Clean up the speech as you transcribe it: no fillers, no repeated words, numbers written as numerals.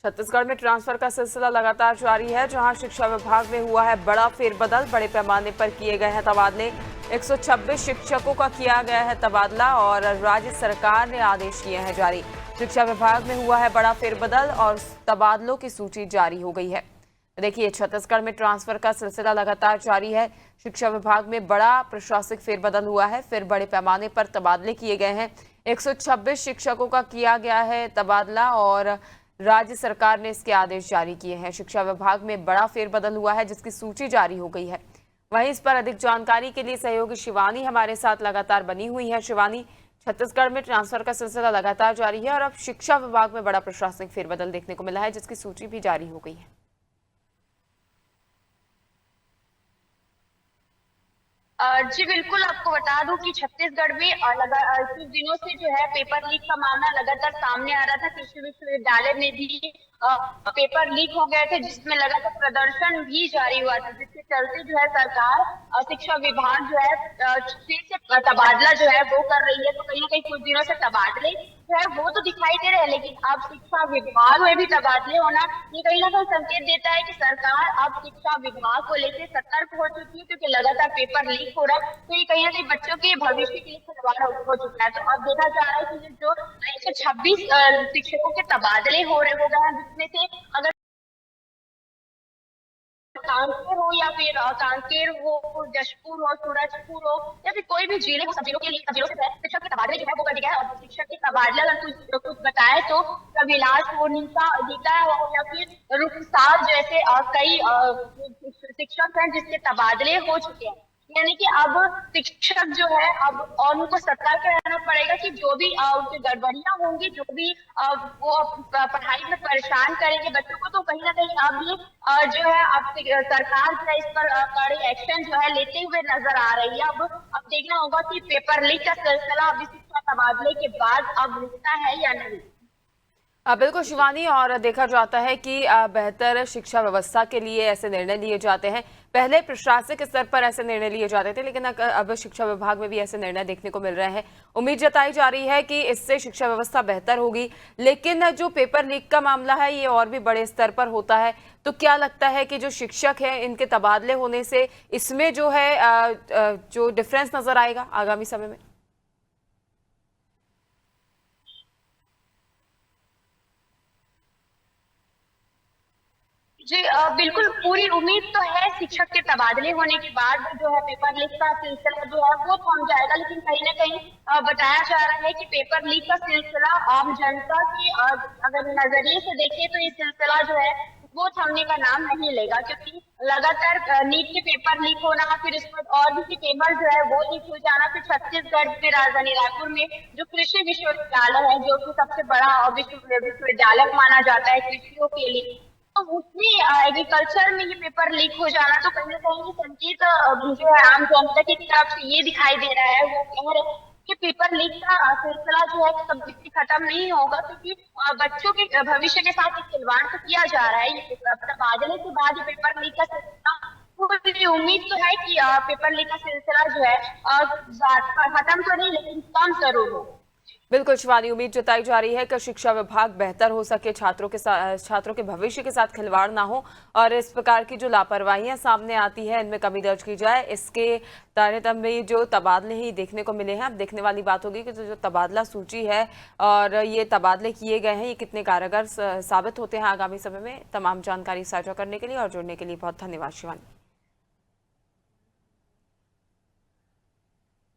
छत्तीसगढ़ में ट्रांसफर का सिलसिला लगातार जारी है, जहां शिक्षा विभाग में हुआ है बड़ा फेरबदल। बड़े पैमाने पर किए गए हैं तबादले। 126 शिक्षकों का किया गया है तबादला और राज्य सरकार ने आदेश किए हैं जारी। शिक्षा विभाग में हुआ है बड़ा फेरबदल और तबादलों की सूची जारी हो गई है। देखिए, छत्तीसगढ़ में ट्रांसफर का सिलसिला लगातार जारी है। शिक्षा विभाग में बड़ा प्रशासनिक फेरबदल हुआ है, फिर बड़े पैमाने पर तबादले किए गए हैं। 126 शिक्षकों का किया गया है तबादला और राज्य सरकार ने इसके आदेश जारी किए हैं। शिक्षा विभाग में बड़ा फेरबदल हुआ है, जिसकी सूची जारी हो गई है। वहीं इस पर अधिक जानकारी के लिए सहयोगी शिवानी हमारे साथ लगातार बनी हुई है। शिवानी, छत्तीसगढ़ में ट्रांसफर का सिलसिला लगातार जारी है और अब शिक्षा विभाग में बड़ा प्रशासनिक फेरबदल देखने को मिला है, जिसकी सूची भी जारी हो गई है। जी बिल्कुल, आपको बता दूं कि छत्तीसगढ़ में कुछ दिनों से जो है पेपर लीक का मामला लगातार सामने आ रहा था। कृषि विश्वविद्यालय में भी पेपर लीक हो गए थे, जिसमें लगातार प्रदर्शन भी जारी हुआ था, जिसके चलते जो है सरकार शिक्षा विभाग जो है फिर से तबादला जो है वो कर रही है। तो कहीं ना कहीं कुछ दिनों से तबादले जो है वो तो दिखाई दे रहे हैं, लेकिन अब शिक्षा विभाग में भी तबादले होना ये कहीं ना कहीं संकेत देता है कि सरकार अब शिक्षा विभाग को लेकर सतर्क हो चुकी है, क्योंकि लगातार पेपर लीक हो रहा है। तो ये कहीं ना कहीं बच्चों के भविष्य के लिए खिलवाड़ हो चुका है। तो अब देखा जा रहा है कि जो 126 शिक्षकों के तबादले हो गए हैं, जिसमें से अगर कांकेर हो या फिर कांकेर हो, जशपुर हो, सूरजपुर हो या फिर कोई भी जिले हो, सब जिलों के लिए सब जिलों से शिक्षक के तबादले जो है वो कर दिया है। और शिक्षक के तबादला अगर कुछ बताए तो कविलास हो, नीता हो या फिर रुखसार जैसे कई शिक्षक हैं जिसके तबादले हो चुके हैं। यानी कि अब शिक्षक जो है अब और उनको सतर्क रहना पड़ेगा कि जो भी उनकी गड़बड़ियां होंगी, जो भी वो पढ़ाई में परेशान करेंगे बच्चों को, तो कहीं ना कहीं अब ये जो है अब सरकार जो है इस पर कड़े एक्शन जो है लेते हुए नजर आ रही है। अब देखना होगा कि पेपर लीक का सिलसिला अभी शिक्षा तबादले के बाद अब रुकता है या नहीं। बिल्कुल शिवानी, और देखा जाता है कि बेहतर शिक्षा व्यवस्था के लिए ऐसे निर्णय लिए जाते हैं। पहले प्रशासनिक स्तर पर ऐसे निर्णय लिए जाते थे, लेकिन अब शिक्षा विभाग में भी ऐसे निर्णय देखने को मिल रहे हैं। उम्मीद जताई जा रही है कि इससे शिक्षा व्यवस्था बेहतर होगी। लेकिन जो पेपर लीक का मामला है, ये और भी बड़े स्तर पर होता है। तो क्या लगता है कि जो शिक्षक हैं, इनके तबादले होने से इसमें जो है जो डिफरेंस नजर आएगा आगामी समय में? जी बिल्कुल, पूरी उम्मीद तो है शिक्षक के तबादले होने के बाद जो है पेपर लीक का सिलसिला जो है वो थम जाएगा। लेकिन कहीं ना कहीं बताया जा रहा है कि पेपर लीक का सिलसिला आम जनता की अगर नजरिए से देखें तो ये सिलसिला जो है वो थमने का नाम नहीं लेगा, क्योंकि लगातार नीट के पेपर लीक होना, फिर इसमें और भी पेपर जो है वो लीक हो जाना, फिर छत्तीसगढ़ में राजधानी रायपुर में जो कृषि विश्वविद्यालय है, जो कि सबसे बड़ा विश्वविद्यालय माना जाता है कृषियों के लिए, तो उसमें एग्रीकल्चर में ये पेपर लीक हो जाना, तो कहीं ना कहीं ये संकेत जो है आम जनता की तरफ से ये दिखाई दे रहा है। वो कह रहे हैं कि पेपर लीक का सिलसिला जो है कभी भी खत्म नहीं होगा, क्योंकि बच्चों के भविष्य के साथ खिलवाड़ तो किया जा रहा है। ये तबादले के बाद ये पेपर लीक का सिलसिला, पूरी उम्मीद तो है कि पेपर लीक का सिलसिला जो है खत्म तो नहीं, लेकिन कम जरूर हो। बिल्कुल शिवानी, उम्मीद जताई जा रही है कि शिक्षा विभाग बेहतर हो सके, छात्रों के भविष्य के साथ खिलवाड़ ना हो और इस प्रकार की जो लापरवाहियां सामने आती है इनमें कमी दर्ज की जाए। इसके तारतम्य में जो तबादले ही देखने को मिले हैं, अब देखने वाली बात होगी कि जो तबादला सूची है और ये तबादले किए गए हैं, ये कितने कारगर साबित होते हैं आगामी समय में। तमाम जानकारी साझा करने के लिए और जुड़ने के लिए बहुत धन्यवाद शिवानी।